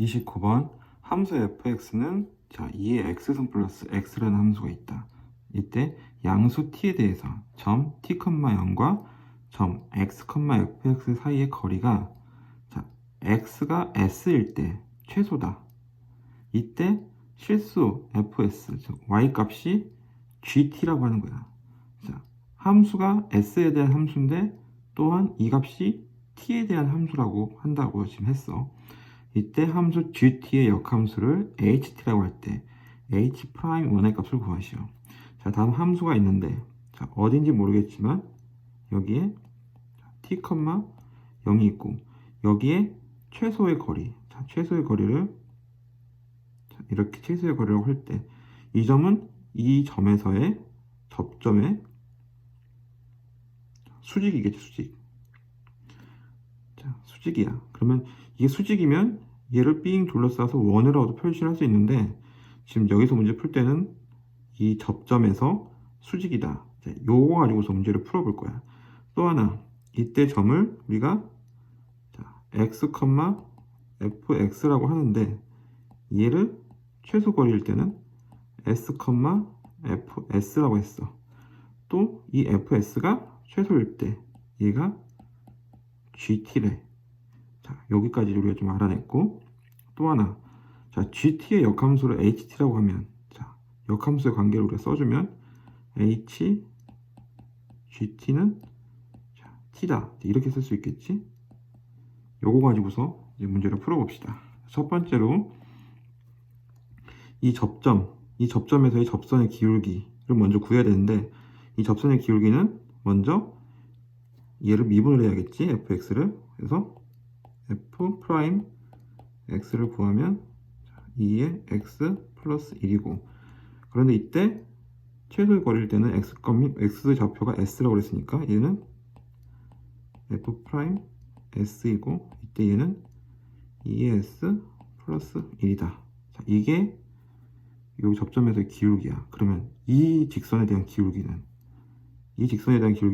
29번 함수 fx는 자 2의 x승 플러스 x라는 함수가 있다. 이때 양수 t에 대해서 점 t, 0과 점 x, fx 사이의 거리가 자 x가 s일 때 최소다. 이때 실수 fs, 즉 y 값이 gt라고 하는 거야. 자, 함수가 s에 대한 함수인데 또한 이 값이 t에 대한 함수라고 한다고 지금 했어. 이때 함수 gt의 역함수를 ht라고 할 때 h 프라임 원의 값을 구하시오. 자, 다음 함수가 있는데 자, 어딘지 모르겠지만 여기에 t, 0이 있고 여기에 최소의 거리, 자, 최소의 거리를 자, 이렇게 최소의 거리라고 할 때 이 점은 이 점에서의 접점의 수직이겠지, 수직. 자, 수직이야. 그러면 이게 수직이면 얘를 삥 둘러싸서 원으로도 표시를 할 수 있는데 지금 여기서 문제 풀 때는 이 접점에서 수직이다. 자, 요거 가지고서 문제를 풀어볼 거야. 또 하나, 이때 점을 우리가 자, x, fx라고 하는데 얘를 최소 거리일 때는 s, fs라고 했어. 또 이 fs가 최소일 때 얘가 gt래. 자, 여기까지 우리가 좀 알아냈고 또 하나, 자, gt의 역함수를 ht라고 하면 자, 역함수의 관계를 우리가 써주면 h, gt는 자, t다. 이렇게 쓸 수 있겠지? 요거 가지고서 이제 문제를 풀어봅시다. 첫 번째로 이 접점에서의 접선의 기울기를 먼저 구해야 되는데 이 접선의 기울기는 먼저 얘를 미분을 해야겠지, fx를. 그래서 f 프라임 x를 구하면 2의 x 플러스 1이고 그런데 이때 최소의 거리일 때는 x 좌표가 s라고 그랬으니까 얘는 f 프라임 s이고 이때 얘는 2의 s 플러스 1이다. 자, 이게 이 접점에서의 기울기야. 그러면 이 직선에 대한 기울기를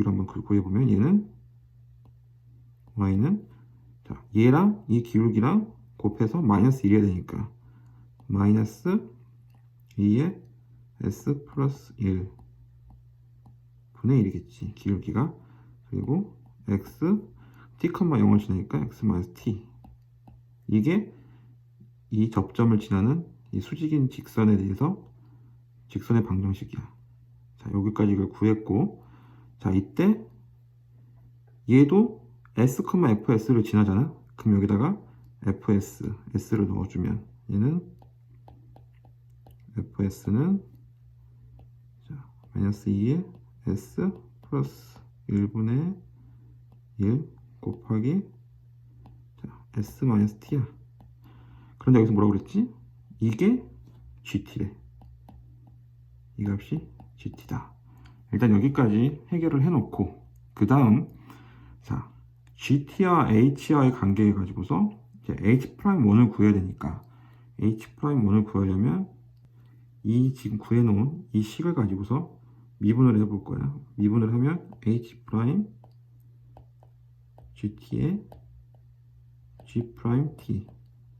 한번 구해보면 얘는 y는 자, 얘랑 이 기울기랑 곱해서 마이너스 1이어야 되니까 마이너스 2의 s 플러스 1 분의 1이겠지, 기울기가. 그리고 x t, 0을 지나니까 x 마이너스 t. 이게 이 접점을 지나는 이 수직인 직선에 대해서 직선의 방정식이야. 자, 여기까지 이걸 구했고 자, 이때 얘도 s, fs를 지나잖아. 그럼 여기다가 s를 넣어주면 얘는 fs는 자, 마이너스 2의 s 플러스 1분의 1 곱하기 자, s 마이너스 t야. 그런데 여기서 뭐라고 그랬지? 이게 gt래. 이 값이 gt다. 일단 여기까지 해결을 해놓고 그 다음 자, gt와 h와의 관계에 가지고서 이제 h'1을 구해야 되니까 h'1을 구하려면 이 지금 구해놓은 이 식을 가지고서 미분을 해볼 거야. 미분을 하면 h' gt의 g't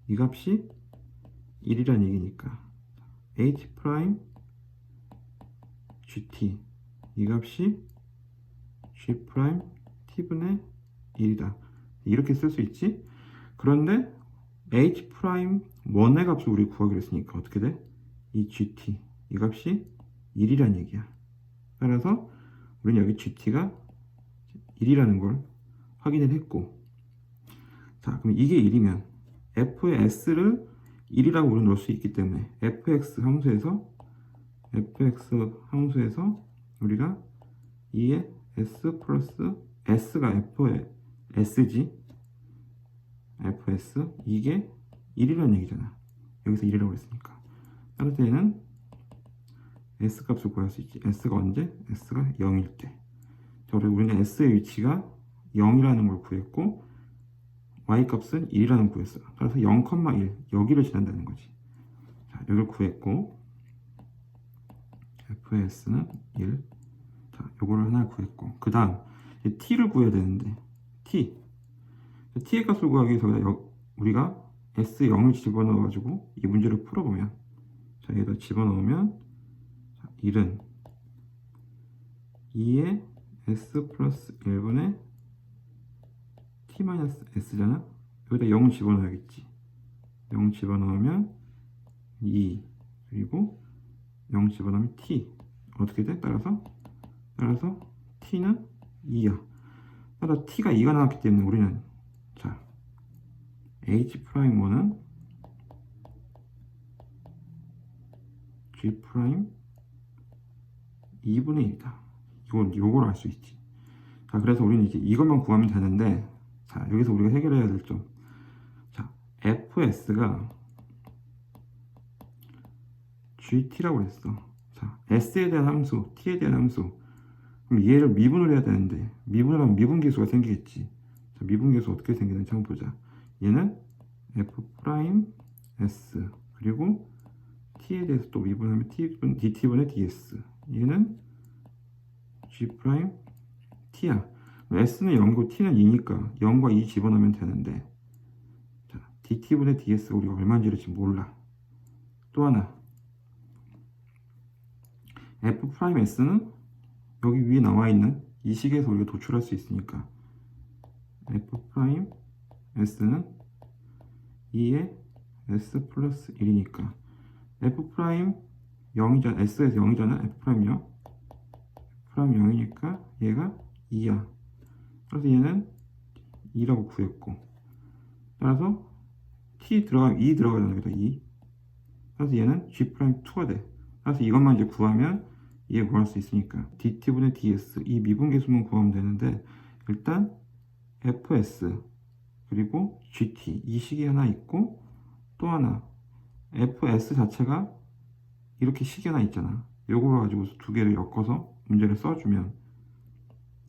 이 값이 1이란 얘기니까 h' gt 이 값이 g't분의 1이다. 이렇게 쓸 수 있지? 그런데 h'1의 값을 우리 구하기로 했으니까 어떻게 돼? 이 gt 이 값이 1이란 얘기야. 따라서 우리는 여기 gt가 1이라는 걸 확인을 했고 자, 그럼 이게 1이면 f의 s를 1이라고 우리는 넣을 수 있기 때문에 fx 함수에서 우리가 2의 s 플러스 s가 f의 s지, fs 이게 1이라는 얘기잖아. 여기서 1이라고 했으니까 따라서 얘는 s 값을 구할 수 있지. s가 언제? s가 0일 때. 자, 우리는 s의 위치가 0이라는 걸 구했고 y 값은 1이라는 걸 구했어. 따라서 0,1 여기를 지난다는 거지. 자, 여기를 구했고 fs는 1. 자, 요거를 하나 구했고 그 다음 t를 구해야 되는데 t의 값을 구하기 위해서 우리가 S0을 집어넣어 가지고 이 문제를 풀어보면, 자, 여기다 집어넣으면 1은 2의 S 플러스 1분의 T 마이너스 S잖아. 여기다 0 집어넣어야겠지. 0 집어넣으면 2, 그리고 0 집어넣으면 T. 어떻게 돼? 따라서 T는 2야. 따라서 T가 2가 나왔기 때문에 우리는, 자, H'1은 G' 2분의 1이다. 요걸 알 수 있지. 자, 그래서 우리는 이제 이것만 구하면 되는데, 자, 여기서 우리가 해결해야 될 점. 자, fs가 gt라고 했어. 자, s에 대한 함수, t에 대한 함수. 그럼 얘를 미분을 해야 되는데, 미분을 하면 미분계수가 생기겠지. 자, 미분계수 어떻게 생기는지 한번 보자. 얘는 f'(s) 그리고 t에 대해서 또 미분하면 dt분의 ds. 얘는 g'(t야). s는 0이고 t는 2니까 0과 2 집어넣으면 되는데, 자, dt분의 ds가 우리가 얼마인지를 지금 몰라. 또 하나, f's는 여기 위에 나와 있는 이 식에서 우리가 도출할 수 있으니까 f's는 2의 s 플러스 1이니까 f' 0이잖아. s에서 0이잖아. f' 0 0이니까 얘가 2야. 그래서 얘는 2라고 구했고, 따라서 t 들어가면 2 들어가잖아. 여기다 2. 그래서 얘는 g'2가 돼. 그래서 이것만 이제 구하면 얘 구할 수 있으니까 dt분의 ds, 이 미분계수만 구하면 되는데, 일단 fs 그리고 gt 이 식이 하나 있고, 또 하나 fs 자체가 이렇게 식이 하나 있잖아. 요걸 가지고 두 개를 엮어서 문제를 써주면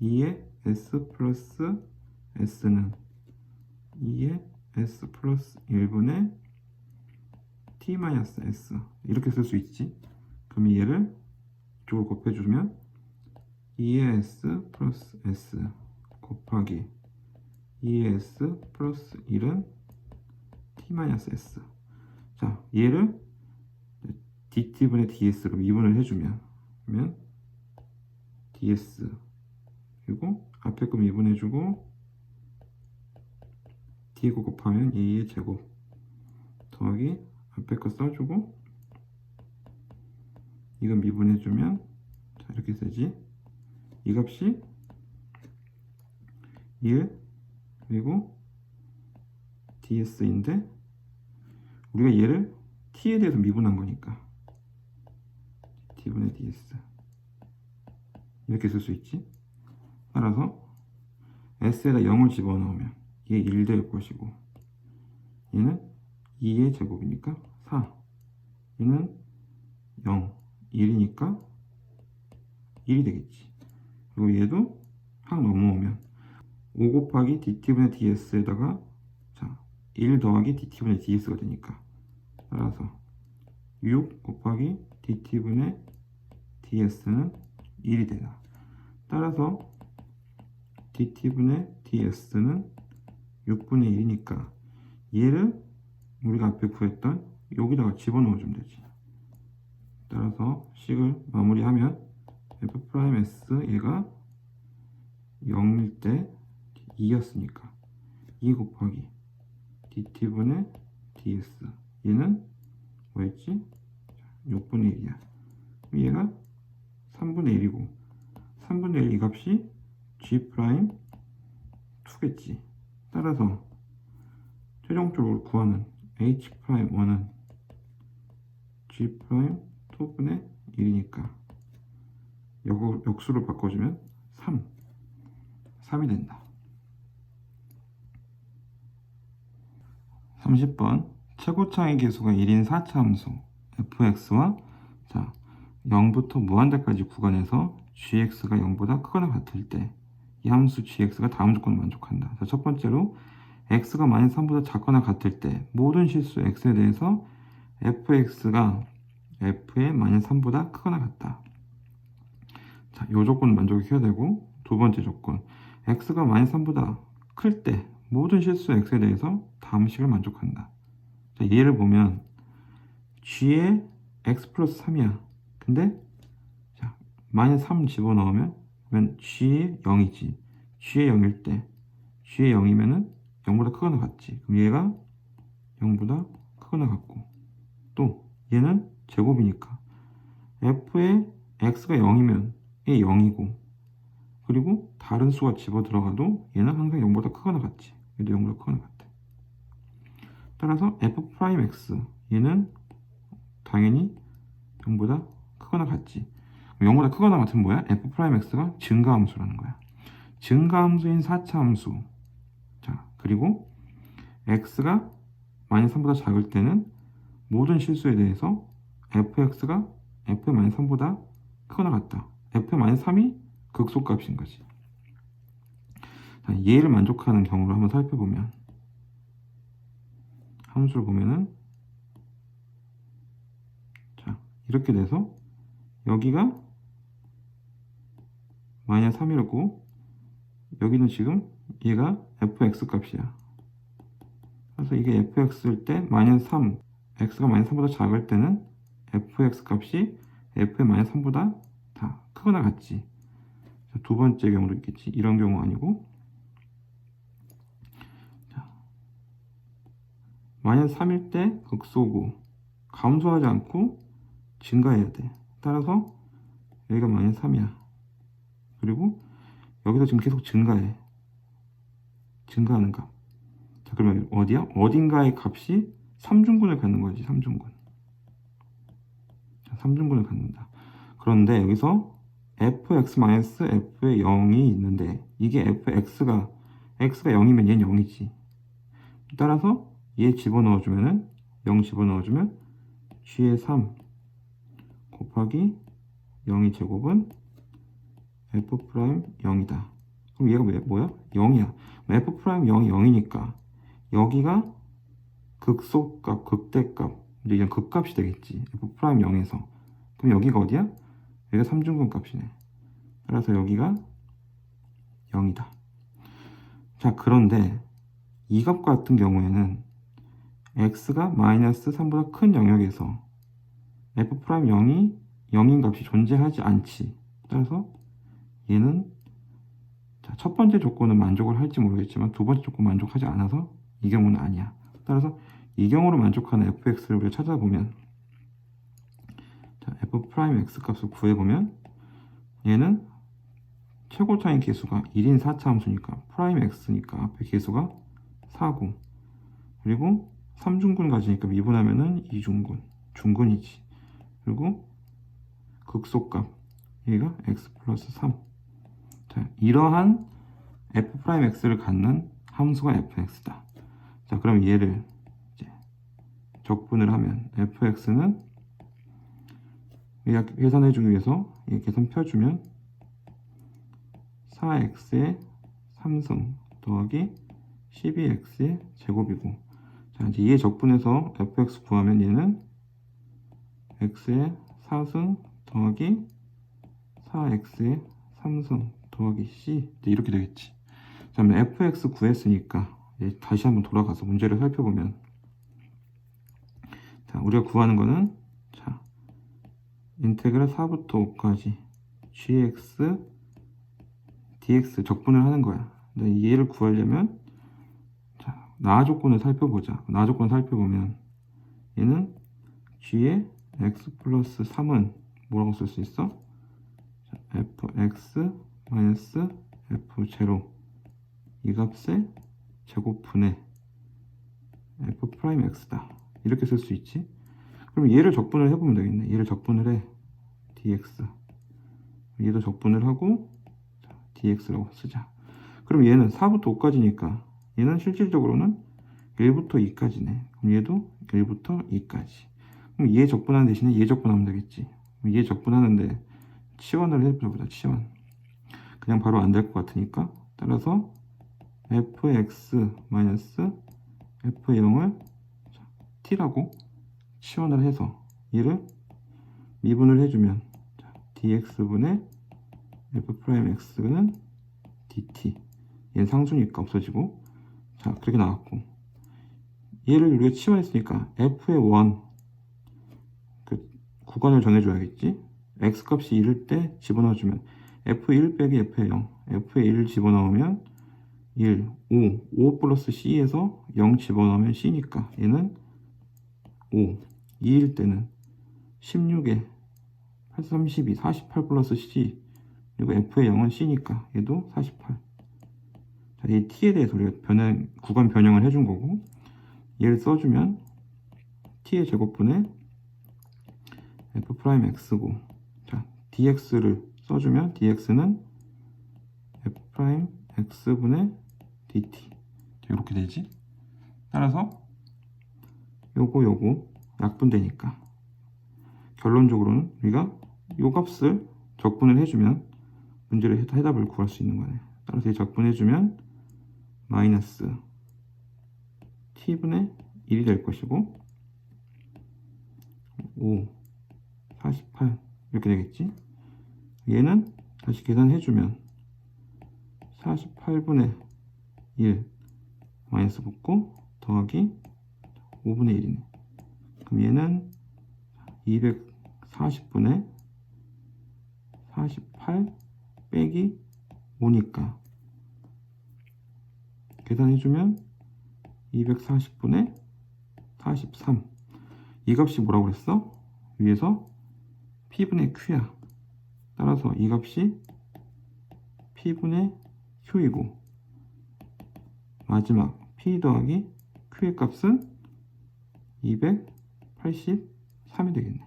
2의 s 플러스 s는 2의 s 플러스 1분의 t 마이너스 s 이렇게 쓸 수 있지. 그럼 얘를 이쪽으로 곱해주면 2의 s 플러스 s 곱하기 2의 s 플러스 1은 t 마이너스 s. 자, 얘를 dt분의 ds로 미분을 해주면 ds 그리고 앞에 거 미분해주고 뒤에 거 곱하면 2의 제곱 더하기 앞에 거 써주고 이건 미분해주면, 자, 이렇게 쓰지. 이 값이 1 그리고 ds인데 우리가 얘를 t에 대해서 미분한 거니까 t분의 ds 이렇게 쓸 수 있지. 따라서 s에다 0을 집어넣으면 얘 1 될 것이고, 얘는 2의 제곱이니까 4, 얘는 0, 1이니까 1이 되겠지. 그리고 얘도 확 넘어오면 5 곱하기 dt분의 ds에다가, 자, 1 더하기 dt분의 ds가 되니까, 따라서 6 곱하기 dt분의 ds는 1이 되다. 따라서 dt분의 ds는 6분의 1이니까 얘를 우리가 앞에 구했던 여기다가 집어넣어 주면 되지. 따라서 식을 마무리하면 f's 얘가 0일 때 2였으니까 2 곱하기 dt분의 ds 얘는 뭐였지? 6분의 1이야. 얘가 3분의 1이고 3분의 1 이 값이 g'2겠지. 따라서 최종적으로 구하는 h'1은 g'2분의 1이니까 역수를 바꿔주면 3이 된다. 30번 최고차의 계수가 1인 4차 함수 fx와, 자, 0부터 무한대까지 구간에서 gx가 0보다 크거나 같을 때 이 함수 gx가 다음 조건을 만족한다. 자, 첫 번째로 x가 -3보다 작거나 같을 때 모든 실수 x에 대해서 fx가 f의 -3보다 크거나 같다. 자, 이 조건을 만족해야 되고, 두 번째 조건 x가 -3보다 클 때 모든 실수 x에 대해서 다음 식을 만족한다. 자, 얘를 보면 g에 x 플러스 3이야. 근데 자, 마이너스 3 집어넣으면 그러면 g에 0이지. g에 0일 때 g에 0이면은 0보다 크거나 같지. 그럼 얘가 0보다 크거나 같고, 또 얘는 제곱이니까 f에 x가 0이면 얘 0이고, 그리고 다른 수가 집어 들어가도 얘는 항상 0보다 크거나 같지. 얘도 0보다 크거나 같아. 따라서 f 프라임 x 얘는 당연히 0보다 크거나 같지. 0보다 크거나 같으면 뭐야? f 프라임 x가 증가함수라는 거야. 증가함수인 4차 함수. 자, 그리고 x가 마이너스 3보다 작을 때는 모든 실수에 대해서 fx가 f의 마이너스 3보다 크거나 같다. f의 마이너스 3이 극소값인 거지. 자, 얘를 만족하는 경우를 한번 살펴보면, 함수를 보면은 자, 이렇게 돼서 여기가 마이너스 3이었고, 여기는 지금 얘가 fx 값이야. 그래서 이게 fx일 때 마이너스 3, x가 마이너스 3보다 작을 때는 fx 값이 f의 마이너스 3보다 다 크거나 같지. 자, 두 번째 경우도 있겠지. 이런 경우 아니고, 자, 마이너스 3일 때 극소고 감소하지 않고 증가해야 돼. 따라서 여기가 마이너스 3이야. 그리고 여기서 지금 계속 증가해. 증가하는 값. 자, 그러면 어디야? 어딘가의 값이 3중근을 갖는 거지. 3중근. 자, 3중근을 갖는다. 그런데 여기서 fx-f의 0이 있는데, 이게 fx가 x가 0이면 얘는 0이지. 따라서 얘 집어넣어주면은 0 집어넣어주면 g의 3 곱하기 0의 제곱은 f 프라임 0이다. 그럼 얘가 뭐야? 0이야. f 프라임 0이 0이니까 여기가 극소값, 극대값, 이제 이런 극값이 되겠지. f 프라임 0에서. 그럼 여기가 어디야? 여기가 3중근 값이네. 따라서 여기가 0이다. 자, 그런데 이 값 같은 경우에는 x가 마이너스 3보다 큰 영역에서 f 프라임 0이 0인 값이 존재하지 않지. 따라서 얘는 자, 첫 번째 조건은 만족을 할지 모르겠지만 두 번째 조건 만족하지 않아서 이 경우는 아니야. 따라서 이 경우로 만족하는 fx를 우리가 찾아보면, 자, f 프라임 x 값을 구해보면 얘는 최고 차인 계수가 1인 4차 함수니까 프라임 x니까 앞에 계수가 4고, 그리고 3중근 가지니까 미분하면은 2중근, 중근이지. 그리고 극소값 얘가 x 플러스 3. 자, 이러한 f 프라임 x를 갖는 함수가 fx다. 자, 그럼 얘를 이제 적분을 하면 fx는 계산해주기 위해서 이 계산 펴주면 4x의 3승 더하기 12x의 제곱이고, 자, 이제 얘 적분해서 fx 구하면 얘는 x의 4승 더하기 4x의 3승 더하기 c, 이렇게 되겠지. 자, 그러면 fx 구했으니까 다시 한번 돌아가서 문제를 살펴보면, 자, 우리가 구하는 거는 자, 인테그랄 4부터 5까지 gx dx 적분을 하는 거야. 근데 얘를 구하려면 자, 나와 조건을 살펴보자. 나와 조건을 살펴보면 얘는 g의 x 플러스 3은 뭐라고 쓸 수 있어? 자, fx 마이너스 f0 이 값의 제곱분의 f 프라임 x다. 이렇게 쓸 수 있지. 그럼 얘를 적분을 해보면 되겠네. 얘를 적분을 해. dx. 얘도 적분을 하고 dx라고 쓰자. 그럼 얘는 4부터 5까지니까 얘는 실질적으로는 1부터 2까지네. 그럼 얘도 1부터 2까지. 그럼 얘 적분하는 대신에 얘 적분하면 되겠지. 그럼 얘 적분하는데 치환을 해보자. 치환. 그냥 바로 안 될 것 같으니까, 따라서 fx 마이너스 f0을 t라고 치환을 해서 얘를 미분을 해주면 dx분의 f 프라임 x는 dt. 얘는 상수니까 없어지고, 자, 그렇게 나왔고, 얘를 우리가 치환했으니까 f의 1 그 구간을 정해줘야겠지. x 값이 1일 때 집어넣어주면 f1 빼기 f의 0, f의 1을 집어넣으면 1, 5 플러스 c에서 0 집어넣으면 c니까 얘는 5, 2일 때는 16에 8, 32, 48 플러스 c, 그리고 f의 0은 c니까 얘도 48. 자, 이 t에 대해서 우리가 구간 변형을 해준 거고, 얘를 써주면 t의 제곱분의 f'x고, 자, dx를 써주면 dx는 f'x분의 dt. 이렇게 되지. 따라서 요거 약분되니까 결론적으로는 우리가 요 값을 적분을 해주면 문제를 해답을 구할 수 있는 거네. 따라서 이 적분해주면 마이너스 t분의 1이 될 것이고 5, 48 이렇게 되겠지. 얘는 다시 계산해주면 48분의 1 마이너스 붙고 더하기 5분의 1이네. 그럼 얘는 240분의 48 빼기 5니까 계산해주면 240분의 43. 이 값이 뭐라고 그랬어? 위에서 p분의 q야. 따라서 이 값이 p분의 q이고 마지막 p 더하기 q의 값은 283이 되겠네.